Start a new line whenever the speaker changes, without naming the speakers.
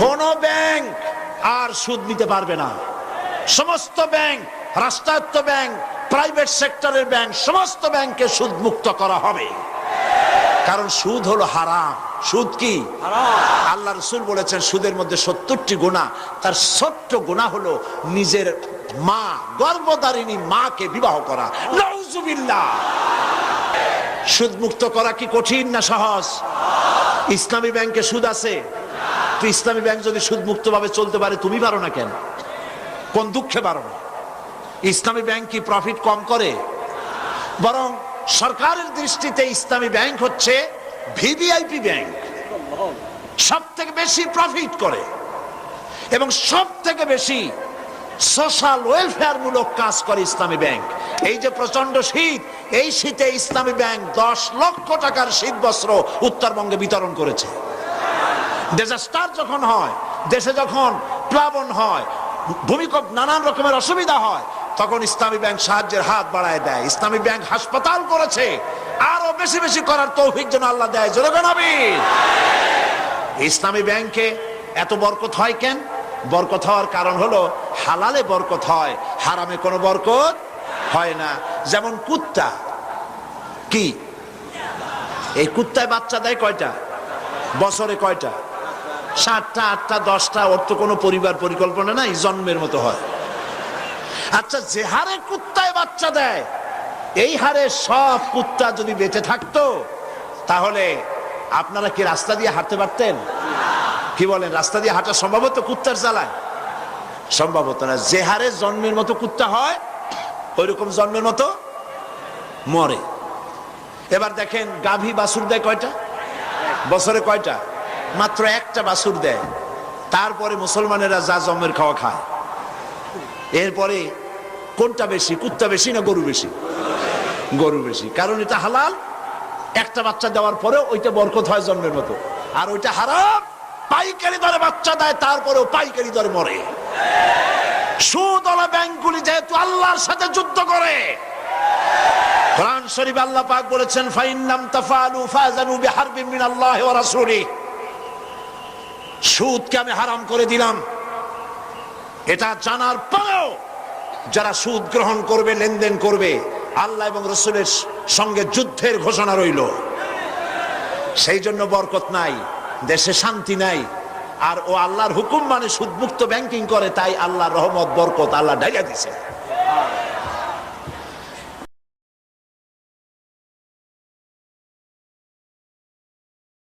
কোন ব্যাংক আর সুদ নিতে পারবে না। সমস্ত ব্যাংক, রাষ্ট্রায়ত্ত ব্যাংক, প্রাইভেট সেক্টরের ব্যাংক, সমস্ত ব্যাংককে সুদ মুক্ত করা হবে। কারণ সুদ হলো হারাম। সুদ কি? আল্লাহ রাসূল বলেছেন সুদের মধ্যে 70টি গুনাহ, তার ছোট্ট গুনাহ হলো নিজের মা, গর্ভধারিণী মাকে বিবাহ করা। নাউজুবিল্লাহ। সুদ মুক্ত করা কি কঠিন না সহজ? ইসলামী ব্যাংকে সুদ আছে, তো ইসলামী ব্যাংক যদি সুদ মুক্ত ভাবে চলতে পারে, তুমি পারো না কেন? কোন দুঃখে পারো না? ইসলামী ব্যাংক কি প্রফিট কম করে? বরং সরকারের দৃষ্টিতে ইসলামী ব্যাংক হচ্ছে ভিভিআইপি ব্যাংক, সব থেকে বেশি প্রফিট করে এবং সব থেকে বেশি সোশ্যাল ওয়েলফেয়ার মূলক কাজ করে ইসলামী ব্যাংক। এই যে প্রচন্ড শীত, এই শীতে ইসলামী ব্যাংক 10 লক্ষ টাকার শীত বস্ত্র উত্তরবঙ্গে বিতরণ করেছে। ডিজাস্টার যখন হয়, দেশে যখন প্লাবন হয়, ভূমিকম্প, নানান রকমের অসুবিধা হয়, তখন ইসলামী ব্যাংক সাহায্যের হাত বাড়ায় দেয়। ইসলামী ব্যাংক হাসপাতাল করেছে, আরো বেশি বেশি করার তৌফিক যেন আল্লাহ দেয়। জোরে বলেন আমিন। ইসলামী ব্যাংকে এত বরকত হয় কেন? বরকত হওয়ার কারণ হলো হালালে বরকত হয়, হারামে কোনো বরকত হয় না। যেমন কুত্তা, কি এই কুত্তায় বাচ্চা দেয় কয়টা? বছরে কয়টা? 7টা, 8টা, 10টা। ওর তো কোনো পরিবার পরিকল্পনা নাই, জন্মের মতো হয়। আচ্ছা, যে হারে কুত্তায় বাচ্চা দেয়, এই হারে সব কুত্তা যদি বেঁচে থাকতো, তাহলে আপনারা কি রাস্তা দিয়ে হাঁটতে পারতেন? কি বলেন, রাস্তা দিয়ে হাঁটা সম্ভব হতো কুত্তার জ্বালায়? সম্ভব হতো না। যে হারে জন্মের মতো কুত্তা হয়, ওইরকম জন্মের মতো মরে। এবার দেখেন, গাভী বাছুর দেয় কয়টা? বছরে কয়টা? মাত্র একটা বাছুর দেয়। তারপরে মুসলমানেরা যা জন্মের খাওয়া খায়। এরপরে কোনটা বেশি, কুত্তা বেশি না গরু বেশি? গরু বেশি, কারণ এটা হালাল। একটা বাচ্চা দেওয়ার পরে ওইটা বরকত হয় জন্মের মতো, আর ওইটা হারাম। পাইকারি দরে বাচ্চা দেয়, তারপরেও পাইকারি দরে মরে। সুদওয়ালা ব্যাংকগুলি যেহেতু আল্লাহর সাথে যুদ্ধ করে, কোরআন শরীফে আল্লাহ পাক বলেছেন, ফাইন লাম তাফআলু ফাযানু বিহারবিন মিনাল্লাহি ওয়া রাসূলিহি। সুদকে আমি হারাম করে দিলাম। এটা জানার পরেও যারা সুদ গ্রহণ করবে, লেনদেন করবে, আল্লাহ এবং রাসূলের সঙ্গে যুদ্ধের ঘোষণা রইল। সেই জন্য বরকত নাই, দেশে শান্তি নাই। আর ও আল্লাহর হুকুম মানে সুদমুক্ত ব্যাংকিং করে, তাই আল্লাহর রহমত বরকত আল্লাহ ঢাইলা দিছে।